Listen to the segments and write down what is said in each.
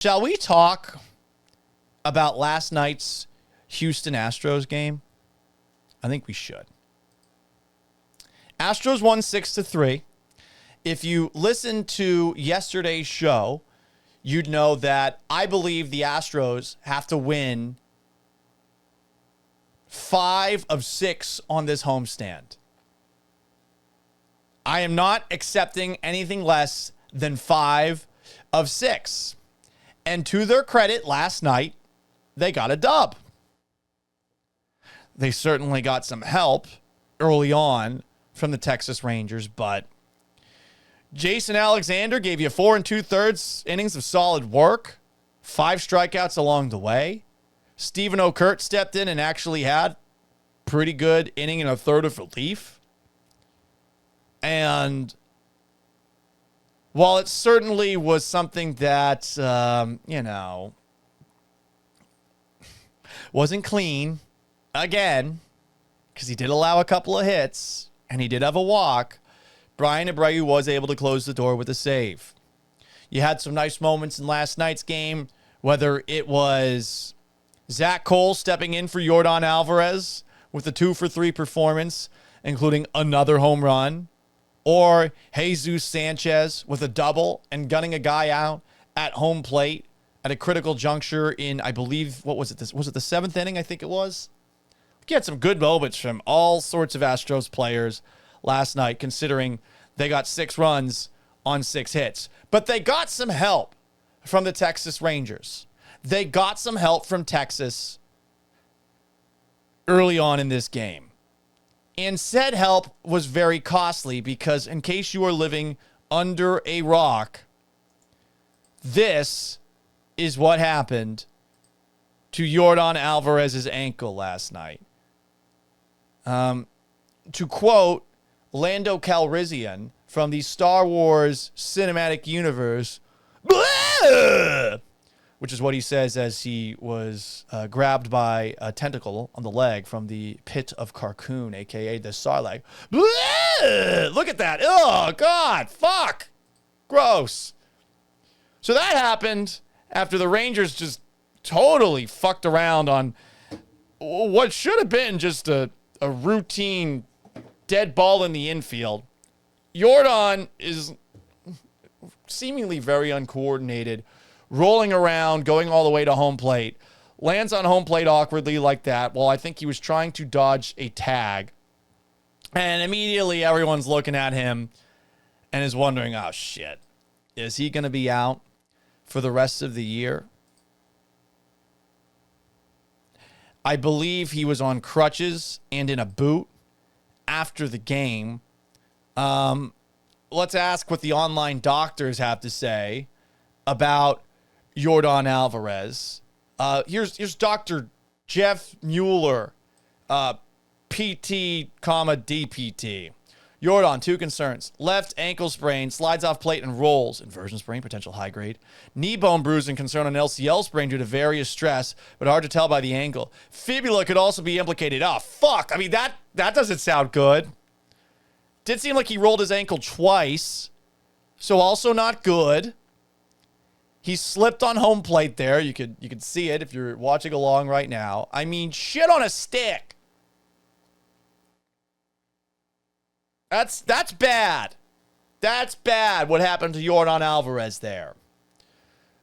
Shall we talk about last night's Houston Astros game? I think we should. Astros won 6-3. If you listened to yesterday's show, you'd know that I believe the Astros have to win 5 of 6 on this homestand. I am not accepting anything less than 5 of 6. And to their credit, last night, they got a dub. They certainly got some help early on from the Texas Rangers, but Jason Alexander gave you 4 2/3 innings of solid work, 5 strikeouts along the way. Stephen O'Kurt stepped in and actually had pretty good inning and a third of relief. And while it certainly was something that, wasn't clean, again, because he did allow a couple of hits and he did have a walk, Brian Abreu was able to close the door with a save. You had some nice moments in last night's game, whether it was Zach Cole stepping in for Yordan Alvarez with a 2-for-3 performance, including another home run, or Jesus Sanchez with a double and gunning a guy out at home plate at a critical juncture in, I believe, what was it? Was it the 7th inning? I think it was. We had some good moments from all sorts of Astros players last night, considering they got 6 runs on 6 hits. But they got some help from the Texas Rangers. They got some help from Texas early on in this game. And said help was very costly because, in case you are living under a rock, this is what happened to Yordan Alvarez's ankle last night. To quote Lando Calrissian from the Star Wars cinematic universe, which is what he says as he was grabbed by a tentacle on the leg from the pit of Carcoon, a.k.a. the Sarlacc. Look at that. Oh, God. Fuck. Gross. So that happened after the Rangers just totally fucked around on what should have been just a routine dead ball in the infield. Yordan is seemingly very uncoordinated, rolling around, going all the way to home plate, lands on home plate awkwardly like that. Well, I think he was trying to dodge a tag. And immediately everyone's looking at him and is wondering, oh, shit, is he going to be out for the rest of the year? I believe he was on crutches and in a boot after the game. Let's ask what the online doctors have to say about Yordan Alvarez. Here's Dr. Jeff Mueller, PT, DPT. Yordan, 2 concerns. Left ankle sprain, slides off plate and rolls. Inversion sprain, potential high grade. Knee bone bruising, concern on LCL sprain due to various stress, but hard to tell by the angle. Fibula could also be implicated. Oh, fuck. I mean, that doesn't sound good. Did seem like he rolled his ankle twice, so also not good. He slipped on home plate there. You could see it if you're watching along right now. I mean, shit on a stick. That's bad. That's bad what happened to Yordan Alvarez there.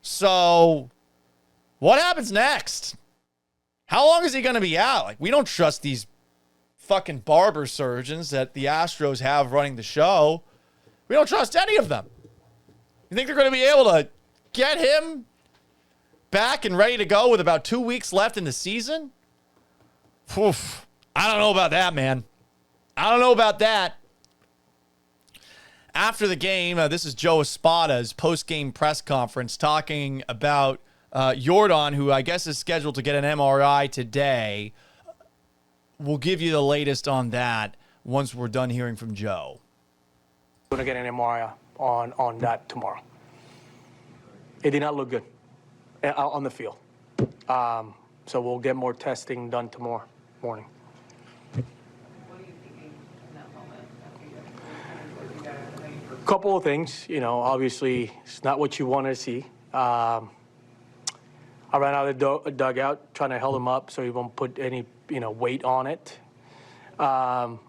So, what happens next? How long is he going to be out? Like, we don't trust these fucking barber surgeons that the Astros have running the show. We don't trust any of them. You think they're going to be able to get him back and ready to go with about 2 weeks left in the season? Oof. I don't know about that, man. I don't know about that. After the game, this is Joe Espada's post-game press conference talking about Yordan, who I guess is scheduled to get an MRI today. We'll give you the latest on that once we're done hearing from Joe. We're going to get an MRI on that tomorrow. It did not look good on the field. So we'll get more testing done tomorrow morning. What are you thinking in that moment after you got Couple of things, obviously it's not what you want to see. I ran out of the dugout trying to hold him up so he won't put any, weight on it.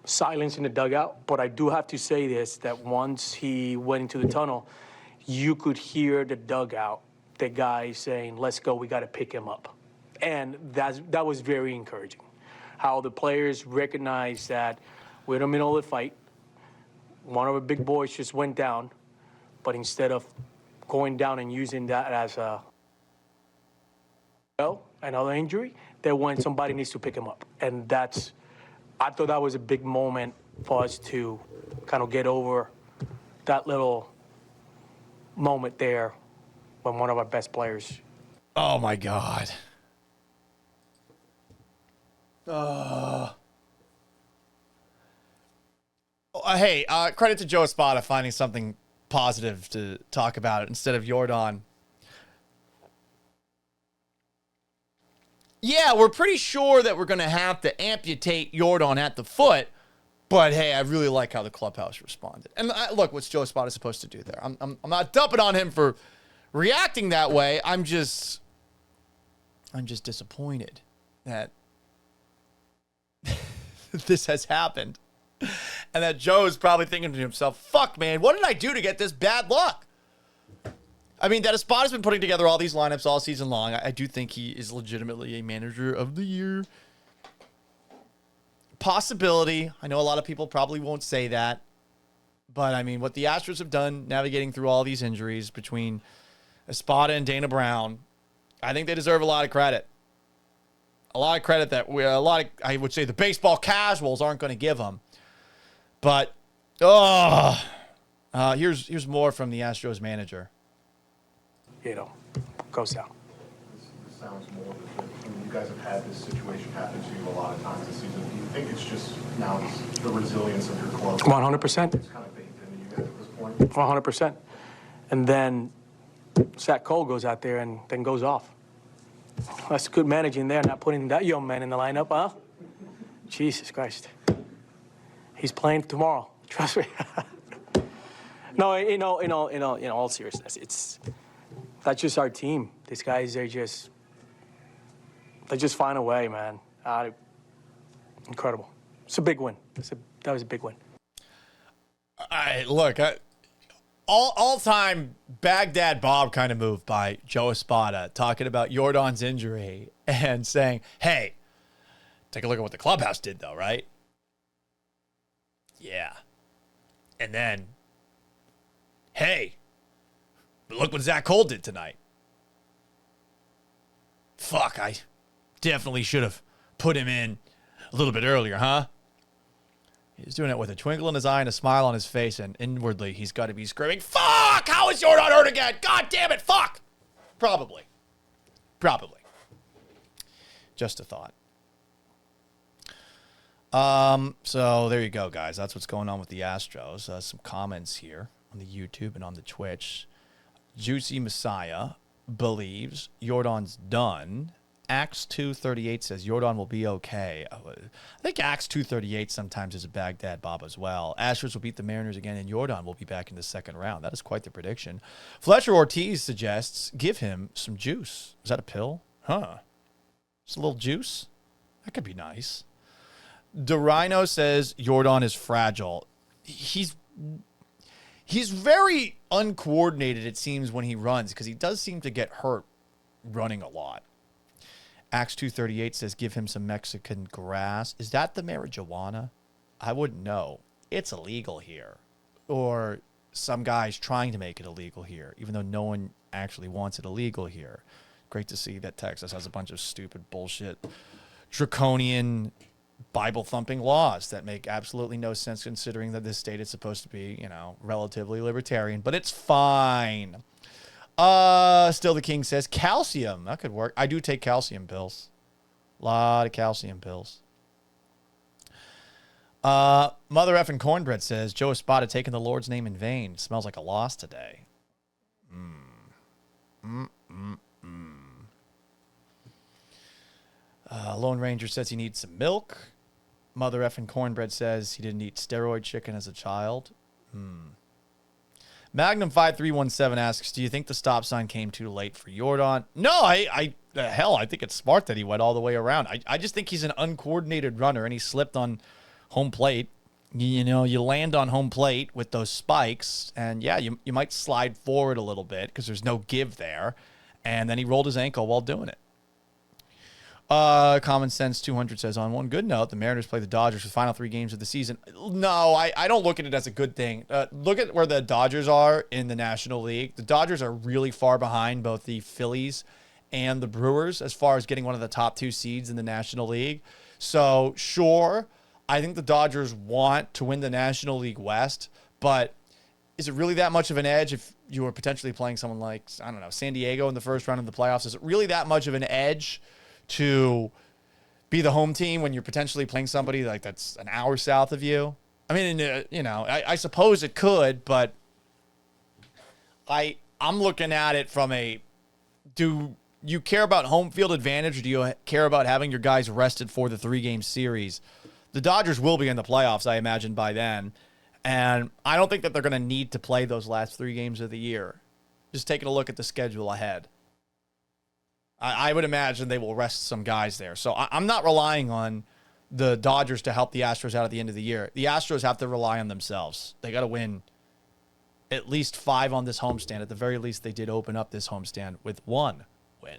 Silence in the dugout. But I do have to say this, that once he went into the tunnel, you could hear the dugout, the guy saying, let's go, we got to pick him up. And that was very encouraging. How the players recognized that we're in the middle of the fight. One of the big boys just went down, but instead of going down and using that as another injury, they went, somebody needs to pick him up. And I thought that was a big moment for us to kind of get over that little moment there when one of our best players. Oh my God. Hey, credit to Joe Espada finding something positive to talk about instead of Yordan. Yeah, we're pretty sure that we're going to have to amputate Yordan at the foot, but hey, I really like how the clubhouse responded. And look, what's Joe Espada supposed to do there? I'm not dumping on him for reacting that way. I'm just disappointed that this has happened. And that Joe's probably thinking to himself, fuck, man, what did I do to get this bad luck? I mean, that Espada's been putting together all these lineups all season long. I do think he is legitimately a manager of the year. Possibility. I know a lot of people probably won't say that. But, I mean, what the Astros have done navigating through all these injuries between Espada and Dana Brown, I think they deserve a lot of credit. A lot of credit that I would say the baseball casuals aren't going to give them. But, here's more from the Astros manager. Goes down. This sounds more, you guys have had this situation happen to you a lot of times this season. Do you think it's just now the resilience of your club? 100%. It's kind of baked into you guys at this point? 100%. And then Zach Cole goes out there and then goes off. That's good managing there, not putting that young man in the lineup, huh? Jesus Christ. He's playing tomorrow. Trust me. No, in all seriousness, that's just our team. These guys, they just find a way, man. Incredible. It's a big win. That was a big win. Look, all-time Baghdad Bob kind of move by Joe Espada, talking about Yordan's injury and saying, hey, take a look at what the clubhouse did, though, right? Yeah. And then, hey, look what Zach Cole did tonight. Fuck, I definitely should have put him in a little bit earlier, huh? He's doing it with a twinkle in his eye and a smile on his face, and inwardly he's got to be screaming, fuck, how is Yordan hurt again? God damn it, fuck! Probably. Just a thought. So there you go, guys. That's what's going on with the Astros. Some comments here on the YouTube and on the Twitch. Juicy Messiah believes Yordan's done. Acts 2:38 says Yordan will be okay. I think Acts 2:38 sometimes is a Baghdad Bob as well. Astros will beat the Mariners again, and Yordan will be back in the second round. That is quite the prediction. Fletcher Ortiz suggests give him some juice. Is that a pill? Huh. Just a little juice? That could be nice. DeRhino says Yordan is fragile. He's very uncoordinated, it seems, when he runs, because he does seem to get hurt running a lot. Acts 2:38 says give him some Mexican grass. Is that the marijuana? I wouldn't know. It's illegal here. Or some guy's trying to make it illegal here, even though no one actually wants it illegal here. Great to see that Texas has a bunch of stupid bullshit, draconian, Bible-thumping laws that make absolutely no sense considering that this state is supposed to be, relatively libertarian. But it's fine. Still the King says calcium. That could work. I do take calcium pills. A lot of calcium pills. Mother effing Cornbread says Joe Espada taking the Lord's name in vain. Smells like a loss today. Lone Ranger says he needs some milk. Mother effing Cornbread says he didn't eat steroid chicken as a child. Magnum5317 asks, do you think the stop sign came too late for Yordan? No, I think it's smart that he went all the way around. I just think he's an uncoordinated runner, and he slipped on home plate. You know, you land on home plate with those spikes, and yeah, you might slide forward a little bit because there's no give there. And then he rolled his ankle while doing it. Common Sense 200 says, on one good note, the Mariners play the Dodgers for the final 3 games of the season. No, I don't look at it as a good thing. Look at where the Dodgers are in the National League. The Dodgers are really far behind both the Phillies and the Brewers as far as getting one of the top 2 seeds in the National League. So, sure, I think the Dodgers want to win the National League West, but is it really that much of an edge if you were potentially playing someone like, I don't know, San Diego in the first round of the playoffs? Is it really that much of an edge to be the home team when you're potentially playing somebody like that's an hour south of you? I mean, you know, I suppose it could, but I'm looking at it from do you care about home field advantage, or do you care about having your guys rested for the 3-game series? The Dodgers will be in the playoffs, I imagine, by then, and I don't think that they're going to need to play those last 3 games of the year. Just taking a look at the schedule ahead, I would imagine they will rest some guys there. So I'm not relying on the Dodgers to help the Astros out at the end of the year. The Astros have to rely on themselves. They got to win at least 5 on this homestand. At the very least, they did open up this homestand with 1 win.